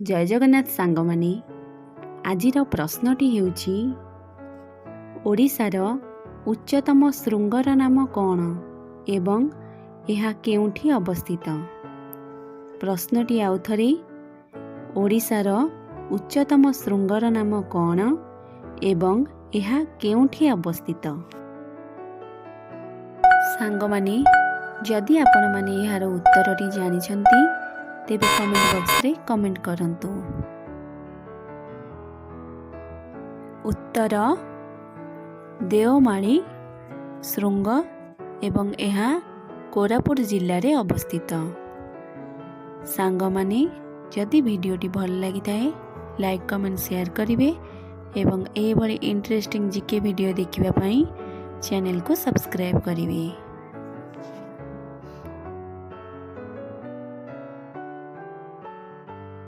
जय जगन्नाथ सांग माने आजिर प्रश्नटी हेउछि ओडिशार उच्चतम शृंगर नाम कौन एवं यह केउठी अवस्थित। प्रश्नटी आउ थरे ओडिशार उच्चतम शृंगर नाम कौन एवं यह केउठी अवस्थित। सांग माने जदि आपण माने यार उत्तरटी जानिछंती तेबे कमेंट बॉक्स रे कमेंट करंतु। उत्तर देवमाली शृंग एवं यह कोरापुट जिल्ला रे अवस्थित। सांग माने जदि वीडियोटी भल लगी थाए लाइक कमेंट शेयर करिवे एवं ए भली इंटरेस्टिंग जीके वीडियो देखिबा पई चैनल को सब्सक्राइब करिवे।